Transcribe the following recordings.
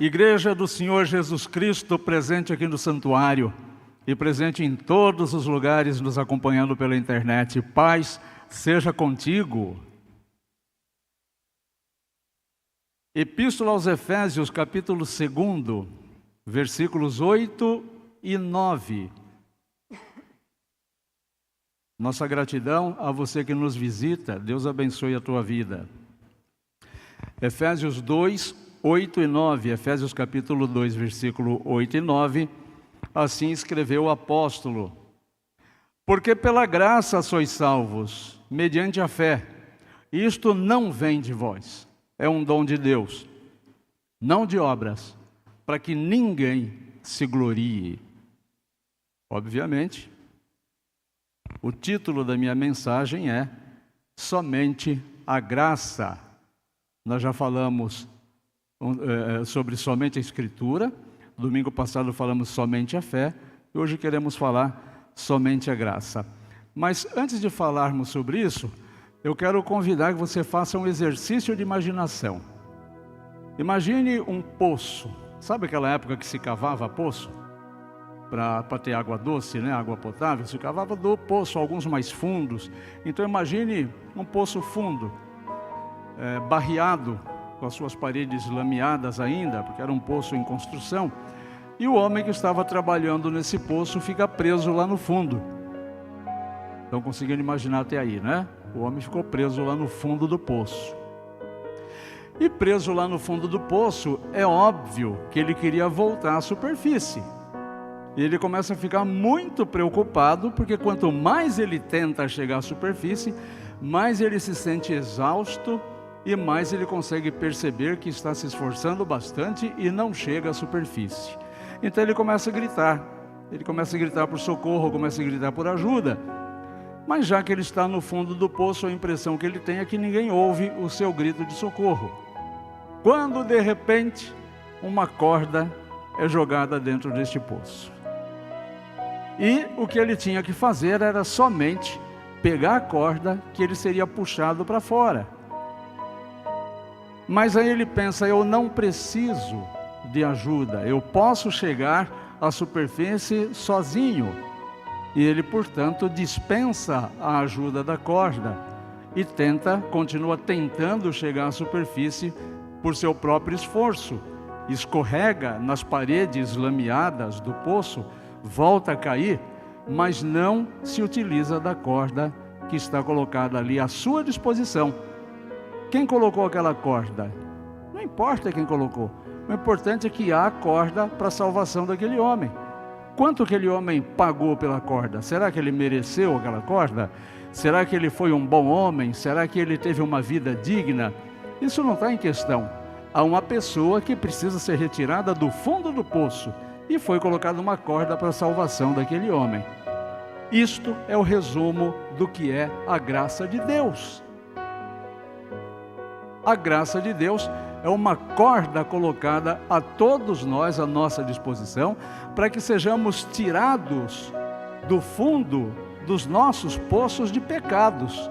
Igreja do Senhor Jesus Cristo, presente aqui no santuário e presente em todos os lugares, nos acompanhando pela internet. Paz seja contigo. Epístola aos Efésios, capítulo 2, versículos 8 e 9. Nossa gratidão a você que nos visita. Deus abençoe a tua vida. Efésios 2, 8 e 9. Efésios capítulo 2, versículo 8 e 9. Assim escreveu o apóstolo: porque pela graça sois salvos, mediante a fé. Isto não vem de vós, é um dom de Deus, não de obras, para que ninguém se glorie. Obviamente, o título da minha mensagem é Somente a Graça. Nós já falamos sobre somente a Escritura. Domingo passado falamos somente a fé. E hoje queremos falar somente a graça. Mas antes de falarmos sobre isso, eu quero convidar que você faça um exercício de imaginação. Imagine um poço. Sabe aquela época que se cavava poço? Para ter água doce, né? Água potável, se cavava do poço, alguns mais fundos. Então imagine um poço fundo, barreado, com as suas paredes lameadas ainda, porque era um poço em construção. E o homem que estava trabalhando nesse poço fica preso lá no fundo. Estão conseguindo imaginar até aí, né? O homem ficou preso lá no fundo do poço. E preso lá no fundo do poço, é óbvio que ele queria voltar à superfície. E ele começa a ficar muito preocupado, porque quanto mais ele tenta chegar à superfície, mais ele se sente exausto e mais ele consegue perceber que está se esforçando bastante e não chega à superfície. Então ele começa a gritar. Ele começa a gritar por socorro, começa a gritar por ajuda. Mas já que ele está no fundo do poço, a impressão que ele tem é que ninguém ouve o seu grito de socorro. Quando de repente uma corda é jogada dentro deste poço. E o que ele tinha que fazer era somente pegar a corda, que ele seria puxado para fora. Mas aí ele pensa: eu não preciso de ajuda, eu posso chegar à superfície sozinho. E ele, portanto, dispensa a ajuda da corda e continua tentando chegar à superfície por seu próprio esforço. Escorrega nas paredes lameadas do poço, volta a cair, mas não se utiliza da corda que está colocada ali à sua disposição. Quem colocou aquela corda? Não importa quem colocou. O importante é que há corda para a salvação daquele homem. Quanto aquele homem pagou pela corda? Será que ele mereceu aquela corda? Será que ele foi um bom homem? Será que ele teve uma vida digna? Isso não está em questão. Há uma pessoa que precisa ser retirada do fundo do poço e foi colocada uma corda para a salvação daquele homem. Isto é o resumo do que é a graça de Deus. A graça de Deus é uma corda colocada a todos nós à nossa disposição, para que sejamos tirados do fundo dos nossos poços de pecados.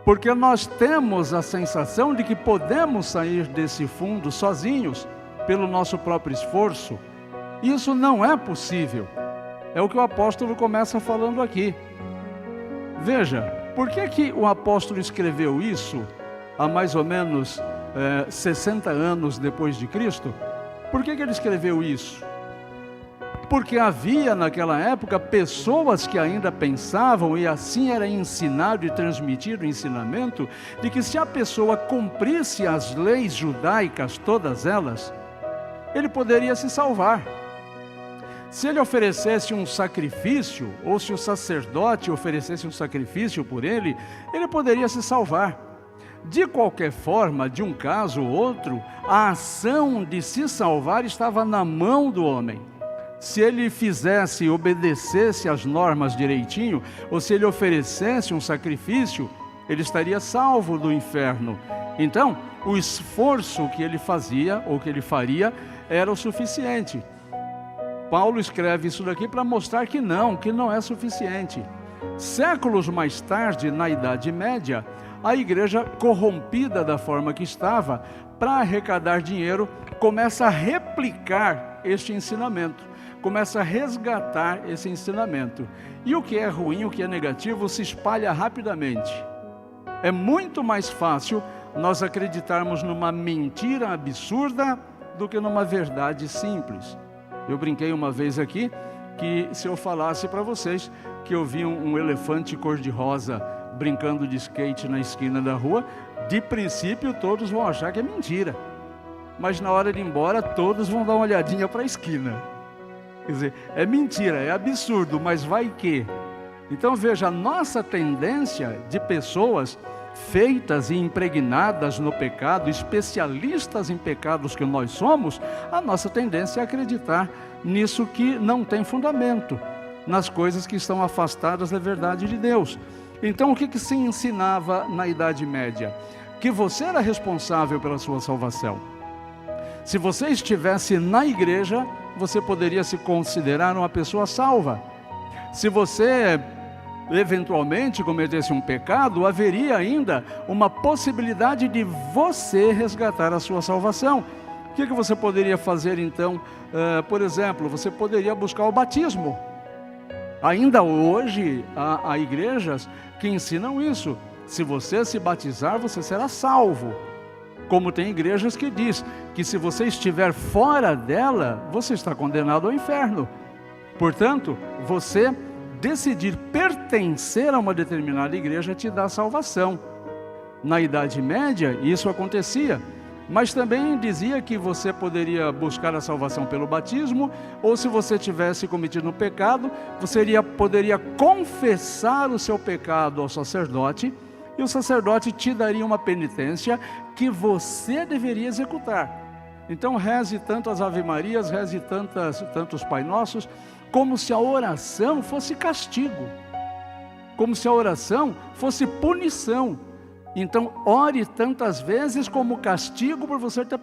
Porque nós temos a sensação de que podemos sair desse fundo sozinhos, pelo nosso próprio esforço. Isso não é possível. É o que o apóstolo começa falando aqui. Veja, por que o apóstolo escreveu isso há mais ou menos 60 anos depois de Cristo? Por que ele escreveu isso? Porque havia naquela época pessoas que ainda pensavam, e assim era ensinado e transmitido o ensinamento, de que se a pessoa cumprisse as leis judaicas, todas elas, ele poderia se salvar. Se ele oferecesse um sacrifício, ou se o sacerdote oferecesse um sacrifício por ele, ele poderia se salvar. De qualquer forma, de um caso ou outro, a ação de se salvar estava na mão do homem. Se ele fizesse, obedecesse às normas direitinho, ou se ele oferecesse um sacrifício, ele estaria salvo do inferno. Então, o esforço que ele fazia, ou que ele faria, era o suficiente. Paulo escreve isso daqui para mostrar que não é suficiente. Séculos mais tarde, na Idade Média, a igreja, corrompida da forma que estava, para arrecadar dinheiro, começa a replicar este ensinamento, começa a resgatar esse ensinamento. E o que é ruim, o que é negativo, se espalha rapidamente. É muito mais fácil nós acreditarmos numa mentira absurda do que numa verdade simples. Eu brinquei uma vez aqui que se eu falasse para vocês que eu vi um elefante cor-de-rosa brincando de skate na esquina da rua, de princípio todos vão achar que é mentira. Mas na hora de ir embora, todos vão dar uma olhadinha para a esquina. Quer dizer, é mentira, é absurdo, mas vai que. Então veja, a nossa tendência de pessoas feitas e impregnadas no pecado, especialistas em pecados que nós somos, a nossa tendência é acreditar nisso que não tem fundamento, nas coisas que estão afastadas da verdade de Deus. Então o que se ensinava na Idade Média? Que você era responsável pela sua salvação. Se você estivesse na igreja, você poderia se considerar uma pessoa salva. Se você eventualmente cometesse um pecado, haveria ainda uma possibilidade de você resgatar a sua salvação. O que você poderia fazer então? Por exemplo, você poderia buscar o batismo. Ainda hoje há igrejas que ensinam isso. Se você se batizar, você será salvo. Como tem igrejas que diz que se você estiver fora dela, você está condenado ao inferno. Portanto, você decidir pertencer a uma determinada igreja te dá salvação. Na Idade Média, isso acontecia. Mas também dizia que você poderia buscar a salvação pelo batismo, ou se você tivesse cometido um pecado, você poderia confessar o seu pecado ao sacerdote, e o sacerdote te daria uma penitência que você deveria executar. Então reze tantas Ave Marias, reze tantos Pai Nossos, como se a oração fosse castigo, como se a oração fosse punição. Então ore tantas vezes como castigo por você ter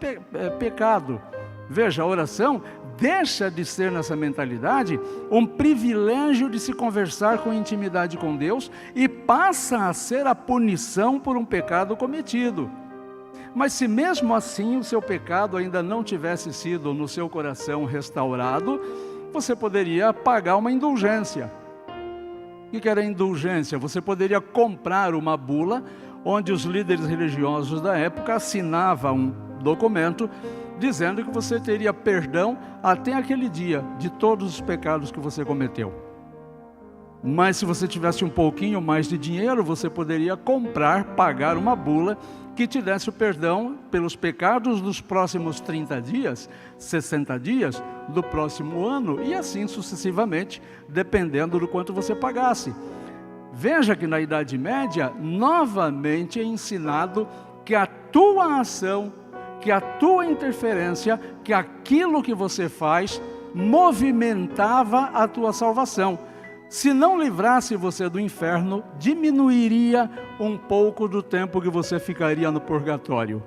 pecado. Veja, a oração deixa de ser, nessa mentalidade, um privilégio de se conversar com intimidade com Deus e passa a ser a punição por um pecado cometido. Mas se mesmo assim o seu pecado ainda não tivesse sido no seu coração restaurado, você poderia pagar uma indulgência. O que era indulgência? Você poderia comprar uma bula onde os líderes religiosos da época assinavam um documento dizendo que você teria perdão até aquele dia de todos os pecados que você cometeu. Mas se você tivesse um pouquinho mais de dinheiro, você poderia pagar uma bula que te desse o perdão pelos pecados dos próximos 30 dias, 60 dias, do próximo ano, e assim sucessivamente, dependendo do quanto você pagasse. Veja que na Idade Média, novamente é ensinado que a tua ação, que a tua interferência, que aquilo que você faz, movimentava a tua salvação. Se não livrasse você do inferno, diminuiria um pouco do tempo que você ficaria no purgatório.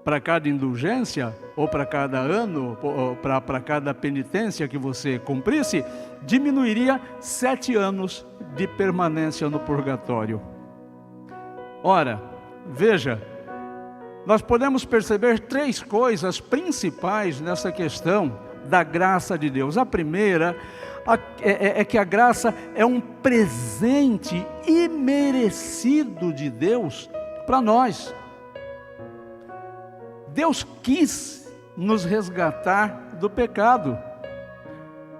Para cada indulgência, ou para cada ano, ou para cada penitência que você cumprisse, diminuiria 7 anos de permanência no purgatório. Ora, veja, nós podemos perceber 3 coisas principais nessa questão da graça de Deus. A primeira é que a graça é um presente imerecido de Deus para nós. Deus quis nos resgatar do pecado.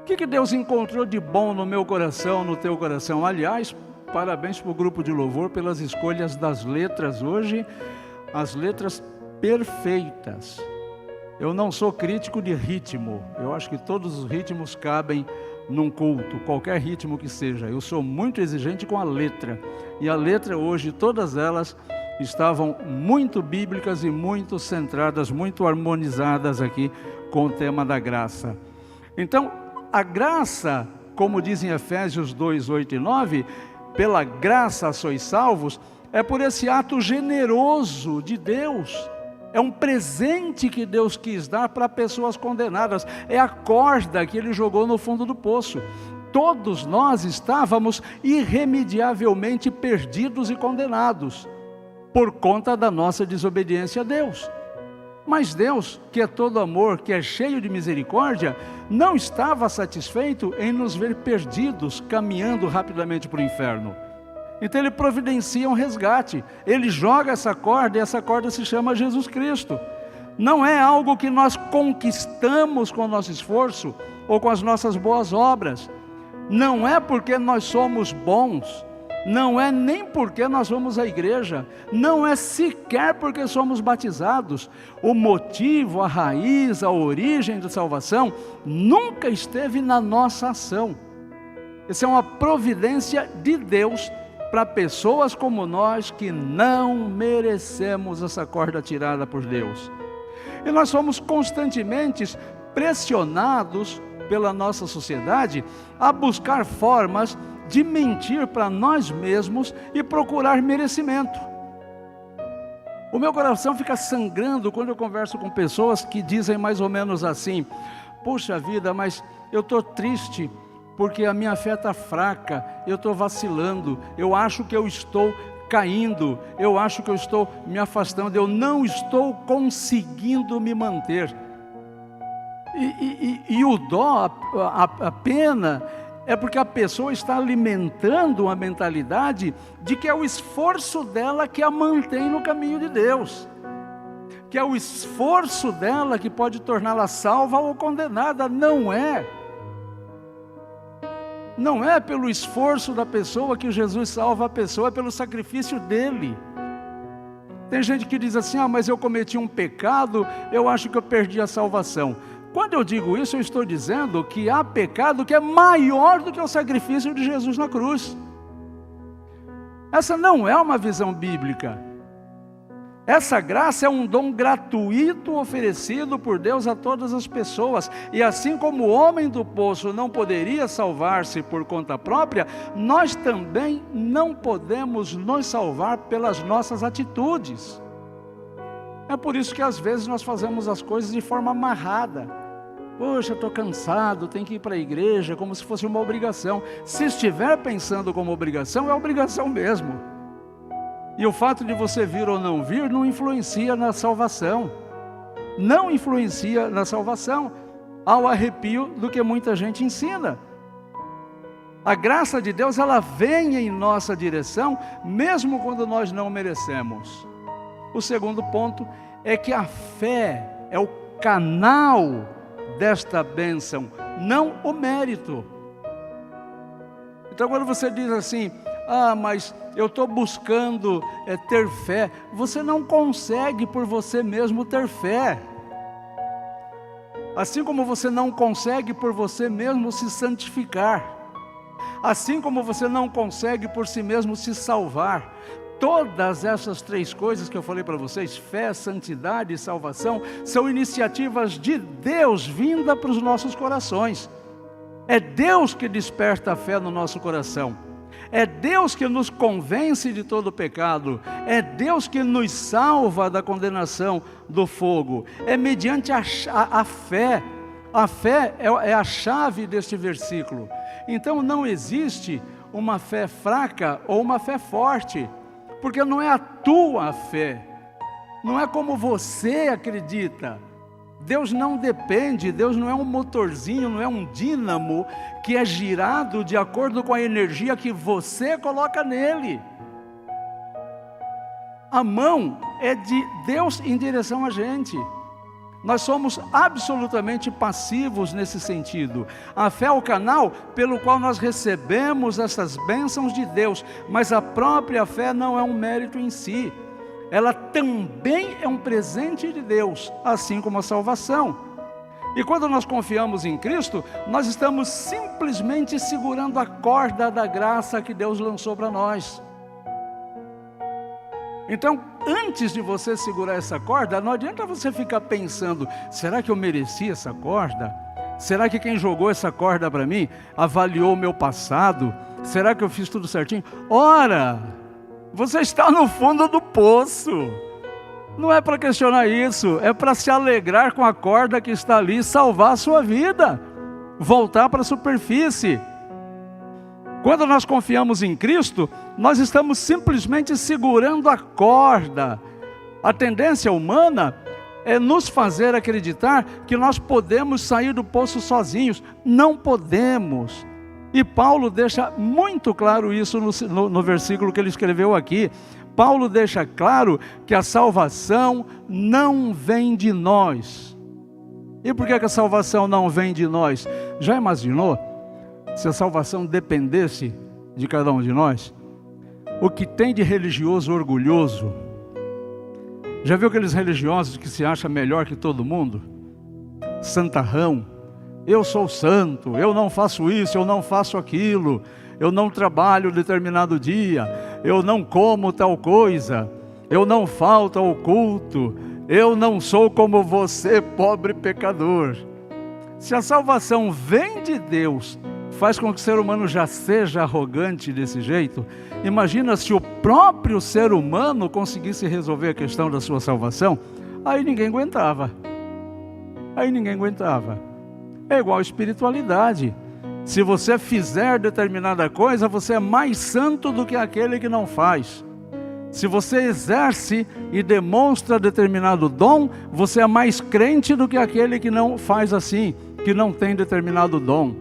O que Deus encontrou de bom no meu coração, no teu coração? Aliás, parabéns para o grupo de louvor pelas escolhas das letras hoje, as letras perfeitas. Eu não sou crítico de ritmo, eu acho que todos os ritmos cabem num culto, qualquer ritmo que seja. Eu sou muito exigente com a letra, e a letra hoje, todas elas estavam muito bíblicas e muito centradas, muito harmonizadas aqui com o tema da graça. Então, a graça, como diz em Efésios 2, 8 e 9, pela graça sois salvos, é por esse ato generoso de Deus. É um presente que Deus quis dar para pessoas condenadas. É a corda que Ele jogou no fundo do poço. todos nós estávamos irremediavelmente perdidos e condenados, por conta da nossa desobediência a Deus. Mas Deus, que é todo amor, que é cheio de misericórdia, não estava satisfeito em nos ver perdidos, caminhando rapidamente para o inferno. Então Ele providencia um resgate, Ele joga essa corda, e essa corda se chama Jesus Cristo. Não é algo que nós conquistamos com o nosso esforço, ou com as nossas boas obras. Não é porque nós somos bons, não é nem porque nós vamos à igreja, não é sequer porque somos batizados. O motivo, a raiz, a origem da salvação nunca esteve na nossa ação. Essa é uma providência de Deus para pessoas como nós que não merecemos essa corda tirada por Deus. E nós somos constantemente pressionados pela nossa sociedade a buscar formas de mentir para nós mesmos e procurar merecimento. O meu coração fica sangrando quando eu converso com pessoas que dizem mais ou menos assim: puxa vida, mas eu estou triste porque a minha fé está fraca, eu estou vacilando, eu acho que eu estou caindo, eu acho que eu estou me afastando, eu não estou conseguindo me manter. E o dó, a pena, é porque a pessoa está alimentando uma mentalidade de que é o esforço dela que a mantém no caminho de Deus, que é o esforço dela que pode torná-la salva ou condenada. Não é pelo esforço da pessoa que Jesus salva a pessoa, é pelo sacrifício dele. Tem gente que diz assim: mas eu cometi um pecado, eu acho que eu perdi a salvação. Quando eu digo isso, eu estou dizendo que há pecado que é maior do que o sacrifício de Jesus na cruz. Essa não é uma visão bíblica. Essa graça é um dom gratuito oferecido por Deus a todas as pessoas. E assim como o homem do poço não poderia salvar-se por conta própria, nós também não podemos nos salvar pelas nossas atitudes. É por isso que às vezes nós fazemos as coisas de forma amarrada. Poxa, estou cansado, tenho que ir para a igreja, como se fosse uma obrigação. Se estiver pensando como obrigação, é obrigação mesmo. E o fato de você vir ou não vir não influencia na salvação. Não influencia na salvação, ao arrepio do que muita gente ensina. A graça de Deus, ela vem em nossa direção, mesmo quando nós não merecemos. O segundo ponto é que a fé é o canal desta bênção, não o mérito. Então quando você diz assim: mas eu estou buscando ter fé, você não consegue por você mesmo ter fé. Assim como você não consegue por você mesmo se santificar, assim como você não consegue por si mesmo se salvar. Todas essas três coisas que eu falei para vocês, fé, santidade e salvação, são iniciativas de Deus vinda para os nossos corações. É Deus que desperta a fé no nosso coração. É Deus que nos convence de todo pecado. É Deus que nos salva da condenação do fogo. É mediante a fé. A fé é a chave deste versículo. Então não existe uma fé fraca ou uma fé forte. Porque não é a tua fé, não é como você acredita. Deus não depende, Deus não é um motorzinho, não é um dínamo que é girado de acordo com a energia que você coloca nele. A mão é de Deus em direção a gente. Nós somos absolutamente passivos nesse sentido. A fé é o canal pelo qual nós recebemos essas bênçãos de Deus, mas a própria fé não é um mérito em si. Ela também é um presente de Deus, assim como a salvação. E quando nós confiamos em Cristo, nós estamos simplesmente segurando a corda da graça que Deus lançou para nós. Então, antes de você segurar essa corda, não adianta você ficar pensando: será que eu mereci essa corda? Será que quem jogou essa corda para mim avaliou o meu passado? Será que eu fiz tudo certinho? Ora, você está no fundo do poço. Não é para questionar isso, é para se alegrar com a corda que está ali e salvar a sua vida, voltar para a superfície. Quando nós confiamos em Cristo, nós estamos simplesmente segurando a corda. A tendência humana é nos fazer acreditar que nós podemos sair do poço sozinhos. Não podemos. E Paulo deixa muito claro isso no versículo que ele escreveu aqui. Paulo deixa claro que a salvação não vem de nós. E por que a salvação não vem de nós? Já imaginou se a salvação dependesse de cada um de nós? O que tem de religioso orgulhoso? Já viu aqueles religiosos que se acham melhor que todo mundo? Santarrão. Eu sou santo, eu não faço isso, eu não faço aquilo, eu não trabalho determinado dia, eu não como tal coisa, eu não falto ao culto, eu não sou como você, pobre pecador. Se a salvação vem de Deus, faz com que o ser humano já seja arrogante desse jeito. Imagina se o próprio ser humano conseguisse resolver a questão da sua salvação, aí ninguém aguentava. É igual a espiritualidade. Se você fizer determinada coisa, você é mais santo do que aquele que não faz. Se você exerce e demonstra determinado dom, você é mais crente do que aquele que não faz assim, que não tem determinado dom.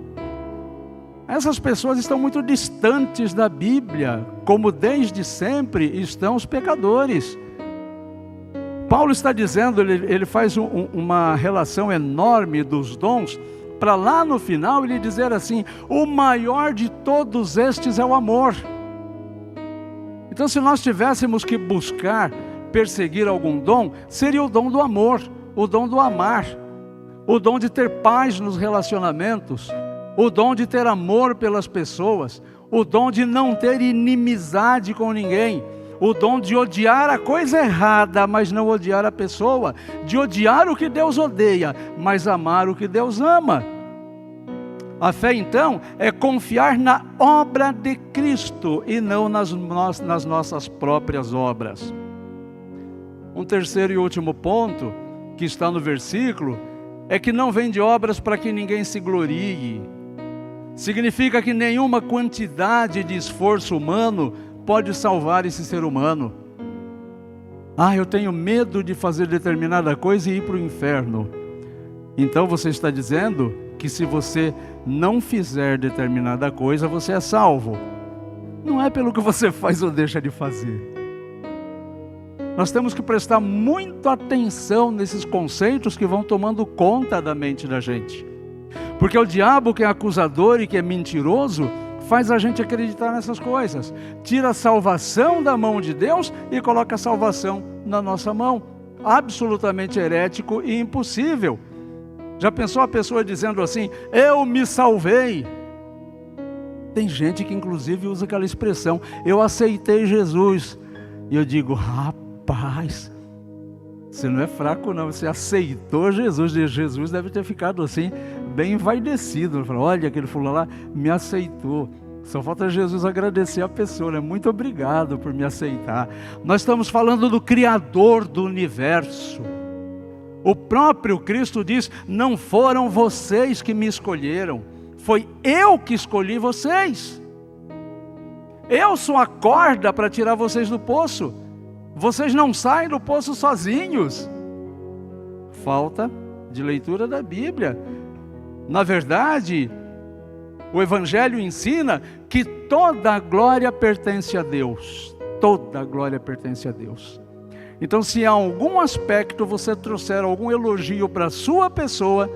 Essas pessoas estão muito distantes da Bíblia, como desde sempre estão os pecadores. Paulo está dizendo, ele faz uma relação enorme dos dons, para lá no final ele dizer assim: o maior de todos estes é o amor. Então, se nós tivéssemos que buscar, perseguir algum dom, seria o dom do amor, o dom do amar, o dom de ter paz nos relacionamentos, o dom de ter amor pelas pessoas, o dom de não ter inimizade com ninguém, o dom de odiar a coisa errada, mas não odiar a pessoa, de odiar o que Deus odeia, mas amar o que Deus ama. A fé, então, é confiar na obra de Cristo e não nas nossas próprias obras. Um terceiro e último ponto, que está no versículo, é que não vem de obras para que ninguém se glorie. Significa que nenhuma quantidade de esforço humano pode salvar esse ser humano. Eu tenho medo de fazer determinada coisa e ir para o inferno. Então você está dizendo que se você não fizer determinada coisa, você é salvo. Não é pelo que você faz ou deixa de fazer. Nós temos que prestar muita atenção nesses conceitos que vão tomando conta da mente da gente. Porque o diabo, que é acusador e que é mentiroso, faz a gente acreditar nessas coisas. Tira a salvação da mão de Deus e coloca a salvação na nossa mão. Absolutamente herético e impossível. Já pensou a pessoa dizendo assim: eu me salvei? Tem gente que inclusive usa aquela expressão: eu aceitei Jesus. E eu digo: rapaz, você não é fraco não, você aceitou Jesus. E Jesus deve ter ficado assim, bem envaidecido. Ele falou: olha, aquele fulano lá me aceitou. Só falta Jesus agradecer a pessoa, né? Muito obrigado por me aceitar. Nós estamos falando do Criador do universo. O próprio Cristo diz: não foram vocês que me escolheram, foi eu que escolhi vocês. Eu sou a corda para tirar vocês do poço. Vocês não saem do poço sozinhos. Falta de leitura da Bíblia. Na verdade, o Evangelho ensina que toda a glória pertence a Deus. Toda a glória pertence a Deus. Então, se em algum aspecto você trouxer algum elogio para a sua pessoa,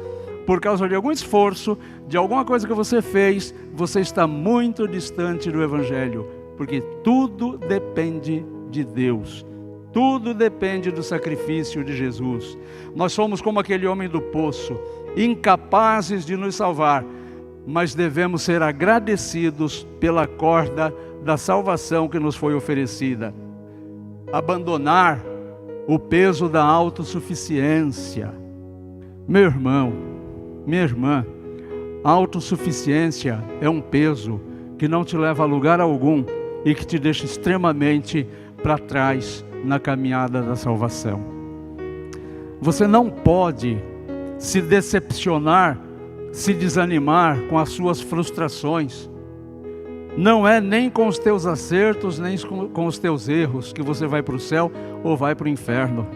por causa de algum esforço, de alguma coisa que você fez, você está muito distante do Evangelho. Porque tudo depende de Deus. Tudo depende do sacrifício de Jesus. Nós somos como aquele homem do poço, incapazes de nos salvar, mas devemos ser agradecidos pela corda da salvação que nos foi oferecida. Abandonar o peso da autossuficiência. Meu irmão, minha irmã, a autossuficiência é um peso que não te leva a lugar algum e que te deixa extremamente para trás na caminhada da salvação. Você não pode se decepcionar, se desanimar com as suas frustrações. Não é nem com os teus acertos, nem com os teus erros que você vai para o céu ou vai para o inferno.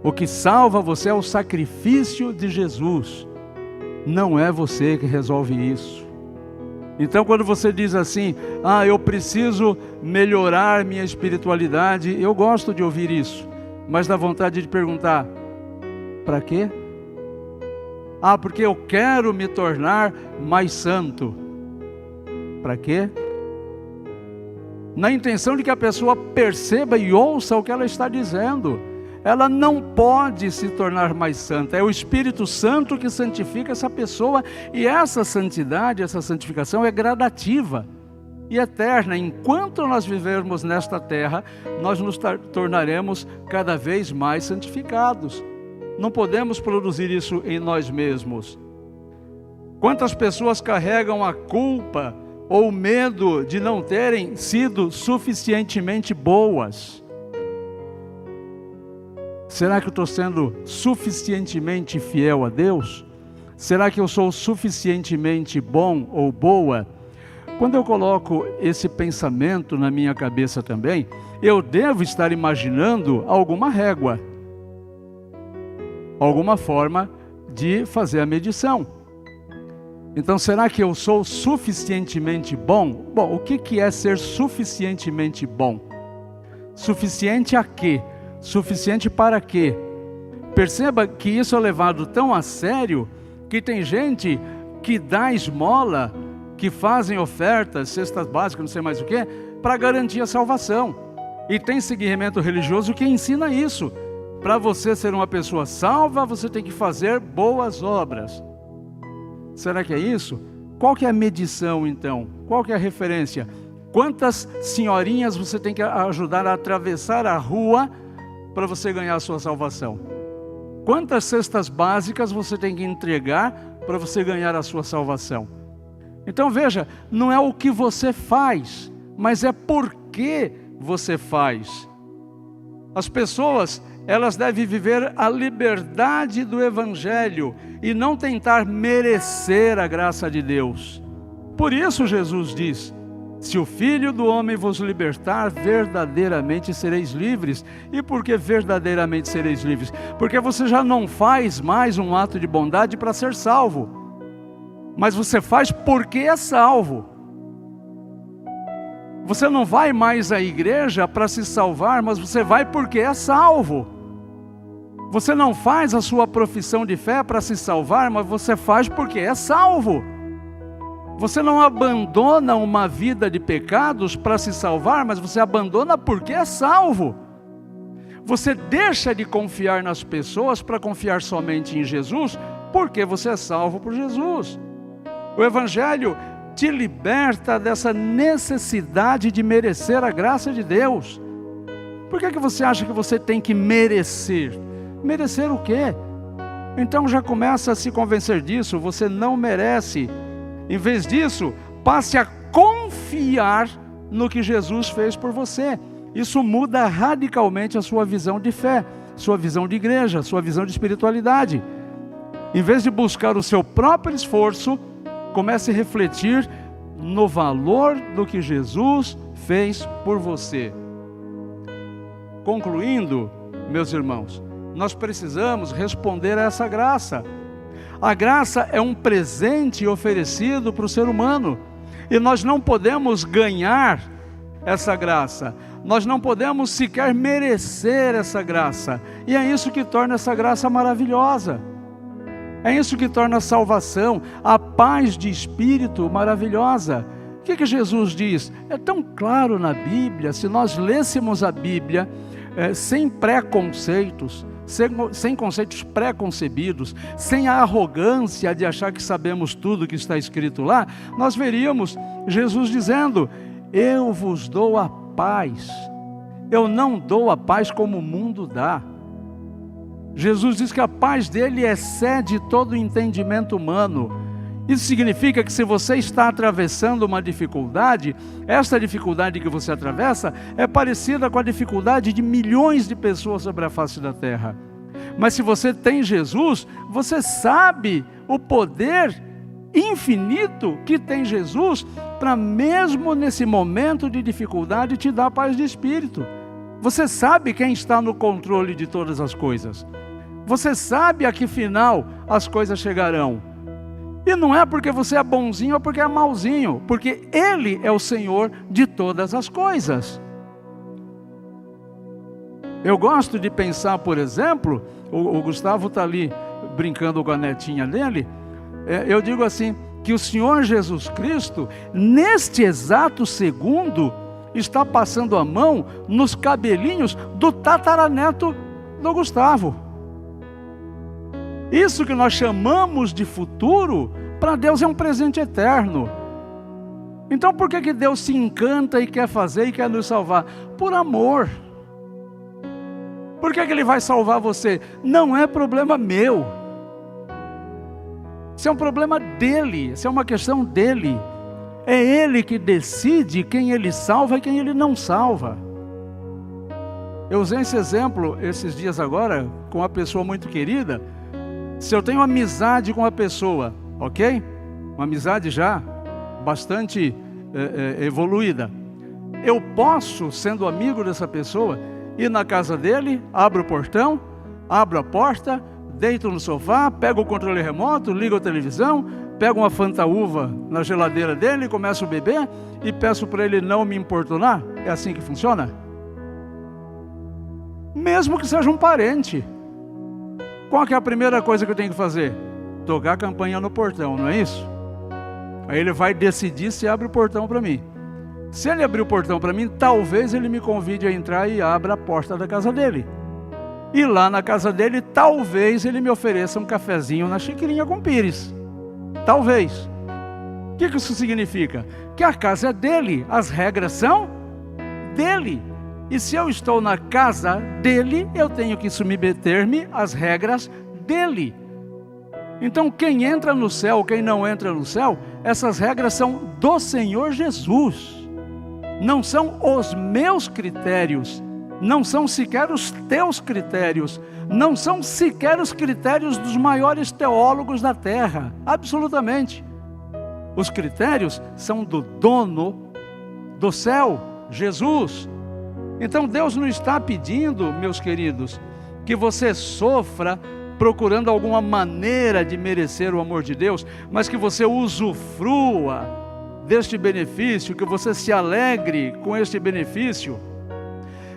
O que salva você é o sacrifício de Jesus. Não é você que resolve isso. Então, quando você diz assim, eu preciso melhorar minha espiritualidade, eu gosto de ouvir isso, mas dá vontade de perguntar, para quê? Porque eu quero me tornar mais santo. Para quê? Na intenção de que a pessoa perceba e ouça o que ela está dizendo. Ela não pode se tornar mais santa. É o Espírito Santo que santifica essa pessoa. E essa santidade, essa santificação é gradativa e eterna. Enquanto nós vivermos nesta terra, nós nos tornaremos cada vez mais santificados. Não podemos produzir isso em nós mesmos. Quantas pessoas carregam a culpa ou medo de não terem sido suficientemente boas? Será que eu estou sendo suficientemente fiel a Deus? Será que eu sou suficientemente bom ou boa? Quando eu coloco esse pensamento na minha cabeça também, eu devo estar imaginando alguma régua, alguma forma de fazer a medição. Então, será que eu sou suficientemente bom? Bom, o que é ser suficientemente bom? Suficiente a quê? Suficiente para quê? Perceba que isso é levado tão a sério que tem gente que dá esmola, que fazem ofertas, cestas básicas, não sei mais o que, para garantir a salvação. E tem segmento religioso que ensina isso. Para você ser uma pessoa salva, você tem que fazer boas obras. Será que é isso? Qual que é a medição então? Qual que é a referência? Quantas senhorinhas você tem que ajudar a atravessar a rua para você ganhar a sua salvação? Quantas cestas básicas você tem que entregar para você ganhar a sua salvação? Então veja, não é o que você faz, mas é por que você faz. As pessoas, elas devem viver a liberdade do Evangelho e não tentar merecer a graça de Deus. Por isso Jesus diz, se o Filho do Homem vos libertar, verdadeiramente sereis livres. E por que verdadeiramente sereis livres? Porque você já não faz mais um ato de bondade para ser salvo, mas você faz porque é salvo. Você não vai mais à igreja para se salvar, mas você vai porque é salvo. Você não faz a sua profissão de fé para se salvar, mas você faz porque é salvo. Você não abandona uma vida de pecados para se salvar, mas você abandona porque é salvo. Você deixa de confiar nas pessoas para confiar somente em Jesus, porque você é salvo por Jesus. O Evangelho te liberta dessa necessidade de merecer a graça de Deus. Por que você acha que você tem que merecer? Merecer o quê? Então já começa a se convencer disso, você não merece. Em vez disso, passe a confiar no que Jesus fez por você. Isso muda radicalmente a sua visão de fé, sua visão de igreja, sua visão de espiritualidade. Em vez de buscar o seu próprio esforço, comece a refletir no valor do que Jesus fez por você. Concluindo, meus irmãos, nós precisamos responder a essa graça. A graça é um presente oferecido para o ser humano, e nós não podemos ganhar essa graça, nós não podemos sequer merecer essa graça, e é isso que torna essa graça maravilhosa, é isso que torna a salvação, a paz de espírito maravilhosa. O que Jesus diz? É tão claro na Bíblia. Se nós lêssemos a Bíblia sem preconceitos, sem conceitos pré-concebidos, sem a arrogância de achar que sabemos tudo que está escrito lá, nós veríamos Jesus dizendo, eu vos dou a paz, eu não dou a paz como o mundo dá. Jesus diz que a paz dele excede todo o entendimento humano. Isso significa que se você está atravessando uma dificuldade, essa dificuldade que você atravessa é parecida com a dificuldade de milhões de pessoas sobre a face da terra. Mas se você tem Jesus, você sabe o poder infinito que tem Jesus para mesmo nesse momento de dificuldade te dar paz de espírito. Você sabe quem está no controle de todas as coisas. Você sabe a que final as coisas chegarão. E não é porque você é bonzinho ou porque é malzinho, porque Ele é o Senhor de todas as coisas. Eu gosto de pensar, por exemplo, o Gustavo está ali brincando com a netinha dele, eu digo assim, que o Senhor Jesus Cristo, neste exato segundo, está passando a mão nos cabelinhos do tataraneto do Gustavo. Isso que nós chamamos de futuro, para Deus é um presente eterno. Então por que Deus se encanta e quer fazer e quer nos salvar? Por amor. Por que Ele vai salvar você? Não é problema meu. Isso é um problema dEle, isso é uma questão dEle. É Ele que decide quem Ele salva e quem Ele não salva. Eu usei esse exemplo esses dias agora, com uma pessoa muito querida. Se eu tenho amizade com uma pessoa, ok? Uma amizade já bastante evoluída. Eu posso, sendo amigo dessa pessoa, ir na casa dele, abro o portão, abro a porta, deito no sofá, pego o controle remoto, ligo a televisão, pego uma fantaúva na geladeira dele, começo a beber e peço para ele não me importunar. É assim que funciona? Mesmo que seja um parente. Qual que é a primeira coisa que eu tenho que fazer? Tocar a campainha no portão, não é isso? Aí ele vai decidir se abre o portão para mim. Se ele abrir o portão para mim, talvez ele me convide a entrar e abra a porta da casa dele. E lá na casa dele, talvez ele me ofereça um cafezinho na xicrinha com pires. Talvez. O que isso significa? Que a casa é dele, as regras são dele. E se eu estou na casa dele, eu tenho que submeter-me às regras dele. Então quem entra no céu, quem não entra no céu, essas regras são do Senhor Jesus. Não são os meus critérios, não são sequer os teus critérios, não são sequer os critérios dos maiores teólogos da terra, absolutamente. Os critérios são do dono do céu, Jesus. Então Deus não está pedindo, meus queridos, que você sofra procurando alguma maneira de merecer o amor de Deus, mas que você usufrua deste benefício, que você se alegre com este benefício.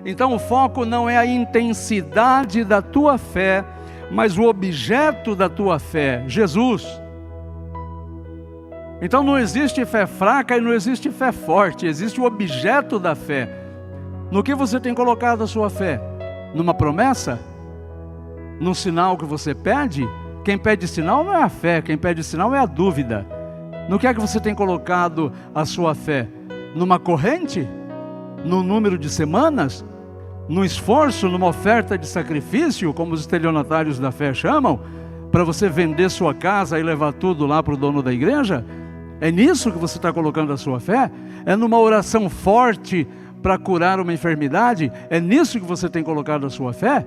Então o foco não é a intensidade da tua fé, mas o objeto da tua fé, Jesus. Então não existe fé fraca e não existe fé forte, existe o objeto da fé. No que você tem colocado a sua fé? Numa promessa? Num sinal que você pede? Quem pede sinal não é a fé, quem pede sinal é a dúvida. No que é que você tem colocado a sua fé? Numa corrente? No número de semanas? No esforço, numa oferta de sacrifício, como os estelionatários da fé chamam? Para você vender sua casa e levar tudo lá para o dono da igreja? É nisso que você está colocando a sua fé? É numa oração forte para curar uma enfermidade? É nisso que você tem colocado a sua fé?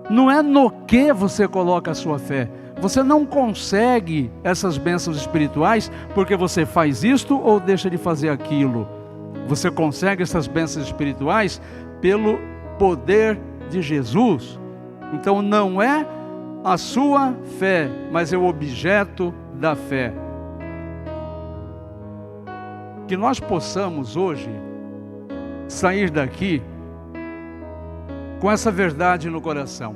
Não é no que você coloca a sua fé. Você não consegue essas bênçãos espirituais porque você faz isto ou deixa de fazer aquilo. Você consegue essas bênçãos espirituais pelo poder de Jesus. Então não é a sua fé, mas é o objeto da fé. Que nós possamos hoje sair daqui com essa verdade no coração.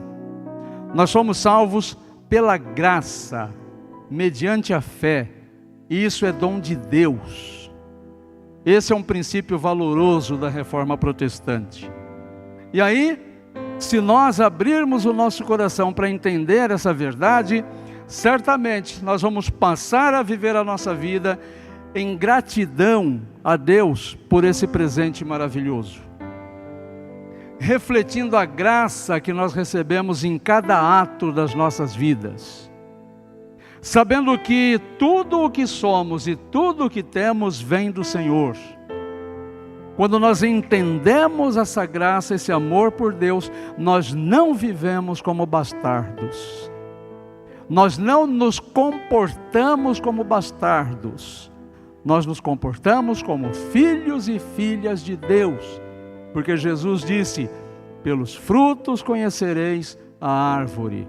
Nós somos salvos pela graça, mediante a fé, e isso é dom de Deus. Esse é um princípio valoroso da reforma protestante. E aí, se nós abrirmos o nosso coração para entender essa verdade, certamente nós vamos passar a viver a nossa vida em gratidão a Deus por esse presente maravilhoso, refletindo a graça que nós recebemos em cada ato das nossas vidas, sabendo que tudo o que somos e tudo o que temos vem do Senhor. Quando nós entendemos essa graça, esse amor por Deus, nós não vivemos como bastardos. Nós não nos comportamos como bastardos. Nós nos comportamos como filhos e filhas de Deus. Porque Jesus disse: pelos frutos conhecereis a árvore.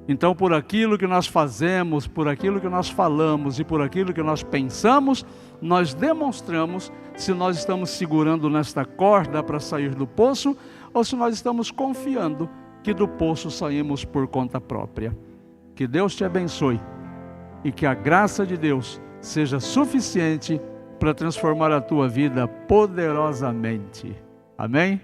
Então, por aquilo que nós fazemos, por aquilo que nós falamos e por aquilo que nós pensamos, nós demonstramos se nós estamos segurando nesta corda para sair do poço ou se nós estamos confiando que do poço saímos por conta própria. Que Deus te abençoe e que a graça de Deus seja suficiente para transformar a tua vida poderosamente. Amém?